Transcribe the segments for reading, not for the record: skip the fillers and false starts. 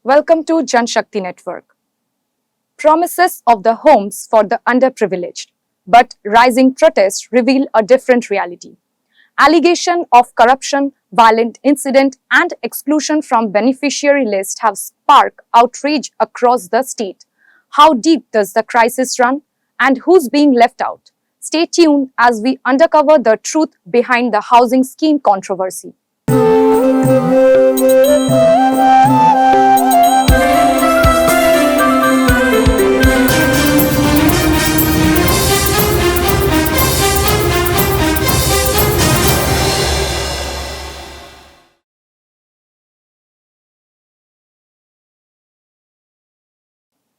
Welcome to Jan Shakti Network. Promises of the homes for the underprivileged, but rising protests reveal a different reality. Allegation of corruption, violent incident, and exclusion from beneficiary list have sparked outrage across the state. How deep does the crisis run, and who's being left out? Stay tuned as we uncover the truth behind the housing scheme controversy.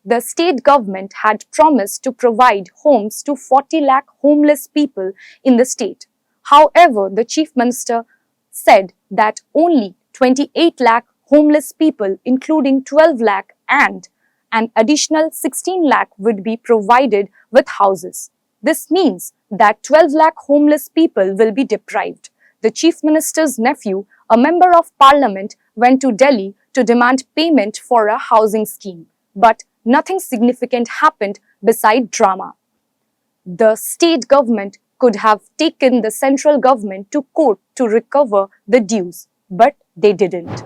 The state government had promised to provide homes to 40 lakh homeless people in the state. However, the chief minister said that only 28 lakh homeless people, including 12 lakh and an additional 16 lakh would be provided with houses. This means that 12 lakh homeless people will be deprived. The chief minister's nephew, a member of parliament, went to Delhi to demand payment for a housing scheme. But nothing significant happened beside drama. The state government could have taken the central government to court to recover the dues, but they didn't.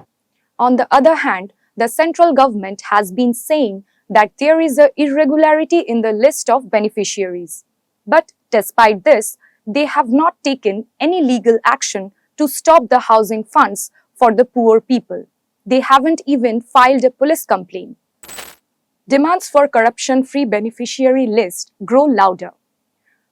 On the other hand, the central government has been saying that there is an irregularity in the list of beneficiaries. But despite this, they have not taken any legal action to stop the housing funds for the poor people. They haven't even filed a police complaint. Demands for corruption-free beneficiary list grow louder.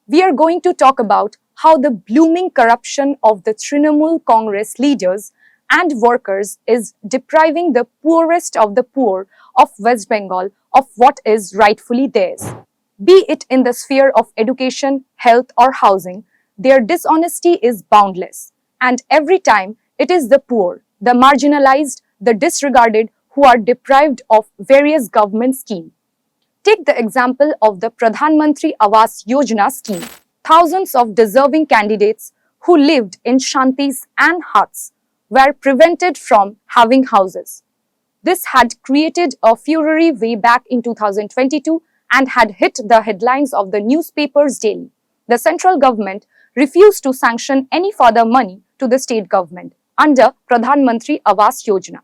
We are going to talk about how the blooming corruption of the Trinamool Congress leaders and workers is depriving the poorest of the poor of West Bengal of what is rightfully theirs. Be it in the sphere of education, health, or housing, their dishonesty is boundless. And every time it is the poor, the marginalized, the disregarded who are deprived of various government schemes. Take the example of the Pradhan Mantri Awas Yojana scheme. Thousands of deserving candidates who lived in shantis and huts were prevented from having houses. This had created a furore way back in 2022 and had hit the headlines of the newspapers daily. The central government refused to sanction any further money to the state government under Pradhan Mantri Awas Yojana.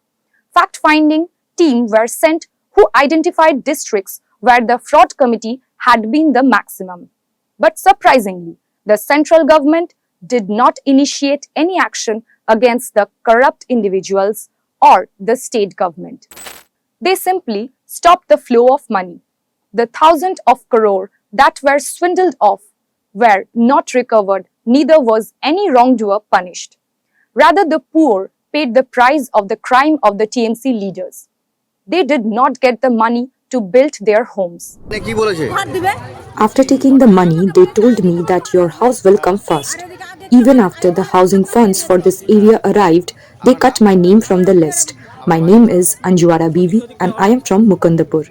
Fact-finding team were sent who identified districts where the fraud committee had been the maximum. But surprisingly, the central government did not initiate any action against the corrupt individuals or the state government. They simply stopped the flow of money. The thousands of crore that were swindled off were not recovered, neither was any wrongdoer punished. Rather, the poor paid the price of the crime of the TMC leaders. They did not get the money to build their homes. After taking the money, they told me that your house will come first. Even after the housing funds for this area arrived, they cut my name from the list. My name is Anjuara Bibi and I am from Mukundapur.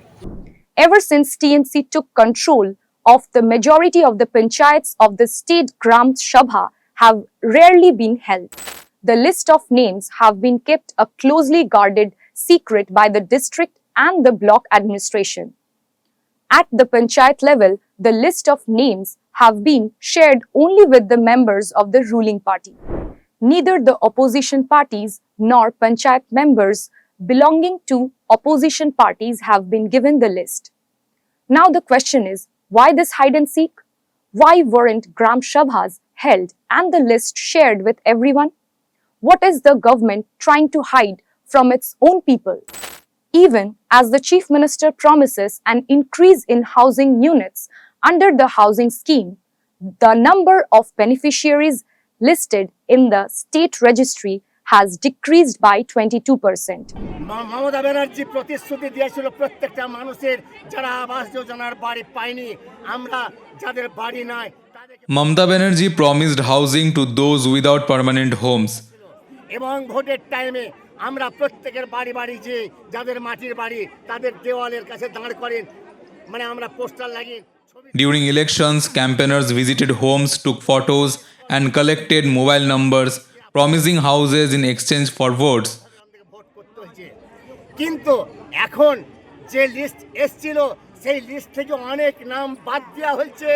Ever since TMC took control of the majority of the panchayats of the state Gram Sabha have rarely been held. The list of names have been kept a closely guarded secret by the district and the block administration. At the panchayat level, the list of names have been shared only with the members of the ruling party. Neither the opposition parties nor panchayat members belonging to opposition parties have been given the list. Now the question is, why this hide and seek? Why weren't Gram Sabhas held and the list shared with everyone? What is the government trying to hide from its own people? Even as the chief minister promises an increase in housing units under the housing scheme, the number of beneficiaries listed in the state registry has decreased by 22%. Mamata Banerjee প্রতিশ্রুতি দিয়েছিল প্রত্যেকটা মানুষের যারা আবাস যোজনার বাড়ি পায়নি আমরা যাদের বাড়ি নাই Mamata Banerjee promised housing to those without permanent homes. এবং ভোটের টাইমে আমরা প্রত্যেকের বাড়ি বাড়ি যে যাদের মাটির বাড়ি তাদের দেওয়ালের কাছে দাঁড় করেন মানে আমরা পোস্টার লাগিয়ে During elections, campaigners visited homes, took photos, and collected mobile numbers, promising houses in exchange for votes. কিন্তু এখন যে লিস্ট এসছিল সেই লিস্ট থেকে অনেক নাম বাদ দেওয়া হয়েছে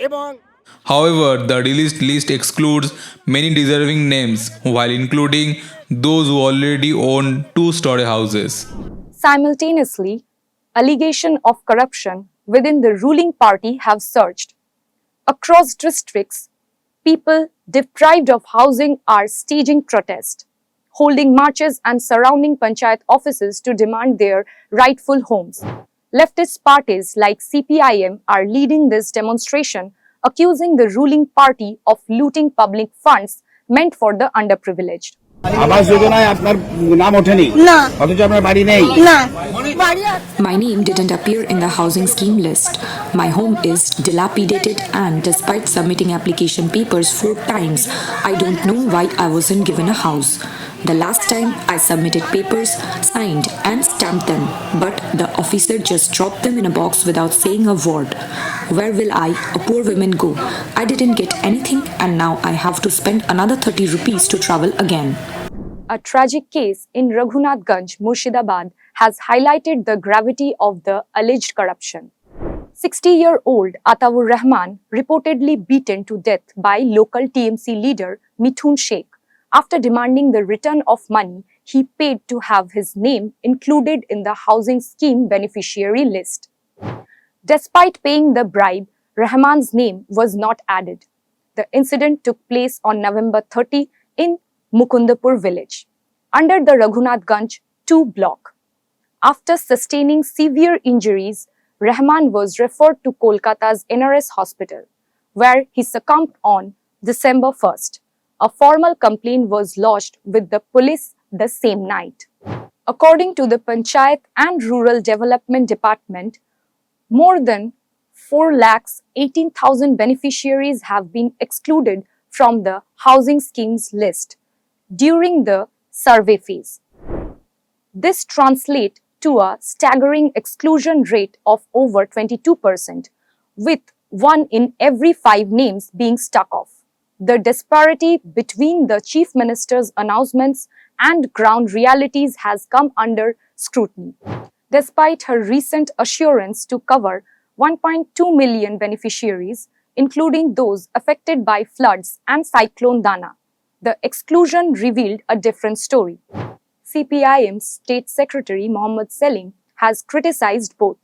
এবং However, the released list excludes many deserving names while including those who already own two-story houses. Simultaneously, allegations of corruption within the ruling party have surged. Across districts, people deprived of housing are staging protests, holding marches and surrounding panchayat offices to demand their rightful homes. Leftist parties like CPIM are leading this demonstration, accusing the ruling party of looting public funds meant for the underprivileged. আবাস যোজনায় আপনার নাম ওঠেনি না অথচ আপনার বাড়ি নেই না বাড়ি আছে My name didn't appear in the housing scheme list. My home is dilapidated, and despite submitting application papers 4 times, I don't know why I wasn't given a house. The last time I submitted papers, signed and stamped them, but the officer just dropped them in a box without saying a word. Where will I, a poor woman, go? I didn't get anything, and now I have to spend another 30 rupees to travel again. A tragic case in Raghunathganj, Murshidabad, has highlighted the gravity of the alleged corruption. 60-year-old Ataur Rahman reportedly beaten to death by local TMC leader Mithun Sheikh after demanding the return of money he paid to have his name included in the housing scheme beneficiary list. Despite paying the bribe, Rahman's name was not added. The incident took place on November 30 in Mukundapur village, under the Raghunathganj 2 block. After sustaining severe injuries, Rahman was referred to Kolkata's NRS hospital, where he succumbed on December 1st. A formal complaint was lodged with the police the same night. According to the Panchayat and Rural Development Department, more than 4,18,000 beneficiaries have been excluded from the housing schemes list during the survey phase. This translates to a staggering exclusion rate of over 22%, with 1 in every 5 names being struck off. The disparity between the Chief Minister's announcements and ground realities has come under scrutiny. Despite her recent assurance to cover 1.2 million beneficiaries, including those affected by floods and Cyclone Dana, the exclusion revealed a different story. CPIM's State Secretary Mohammad Selim has criticized both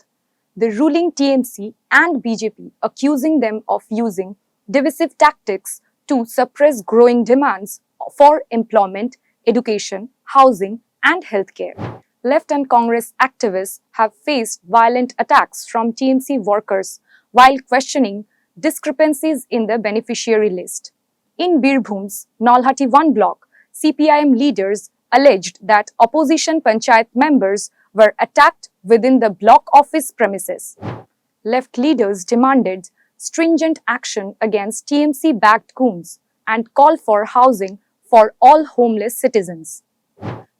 the ruling TMC and BJP, accusing them of using divisive tactics to suppress growing demands for employment, education, housing, and healthcare. Left and Congress activists have faced violent attacks from TMC workers while questioning discrepancies in the beneficiary list. In Birbhum's Nalhati 1 block, CPIM leaders alleged that opposition panchayat members were attacked within the block office premises. Left leaders demanded stringent action against TMC-backed goons and called for housing for all homeless citizens.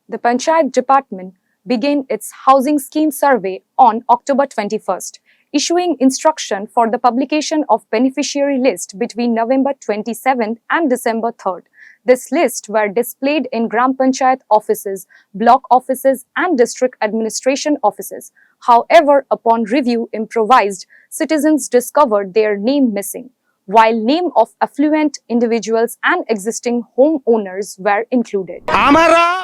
The Panchayat Department began its housing scheme survey on October 21st, issuing instruction for the publication of beneficiary list between November 27th and December 3rd. This list were displayed in Gram Panchayat offices, block offices, and district administration offices. However, upon review improvised, citizens discovered their name missing, while name of affluent individuals and existing homeowners were included.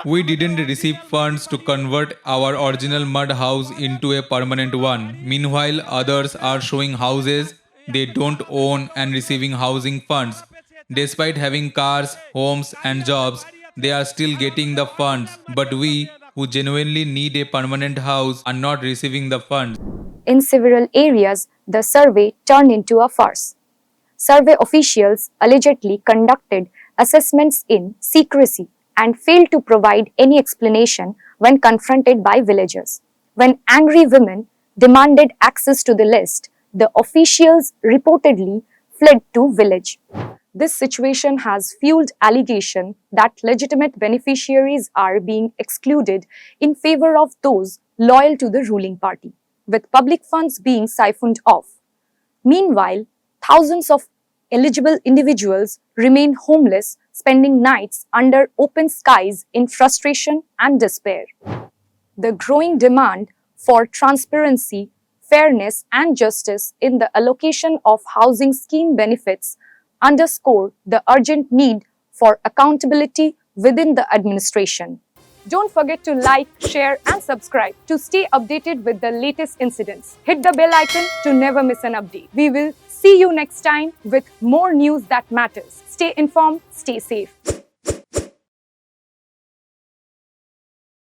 We didn't receive funds to convert our original mud house into a permanent one. Meanwhile, others are showing houses they don't own and receiving housing funds. Despite having cars, homes, and jobs, they are still getting the funds. But we, who genuinely need a permanent house, are not receiving the funds. In several areas, the survey turned into a farce. Survey officials allegedly conducted assessments in secrecy and failed to provide any explanation when confronted by villagers. When angry women demanded access to the list, the officials reportedly fled to village. This situation has fueled allegation that legitimate beneficiaries are being excluded in favor of those loyal to the ruling party, with public funds being siphoned off. Meanwhile, thousands of eligible individuals remain homeless, spending nights under open skies in frustration and despair. The growing demand for transparency, fairness, and justice in the allocation of housing scheme benefits underscore the urgent need for accountability within the administration. Don't forget to like, share, and subscribe to stay updated with the latest incidents. Hit the bell icon to never miss an update. We will see you next time with more news that matters. Stay informed, stay safe.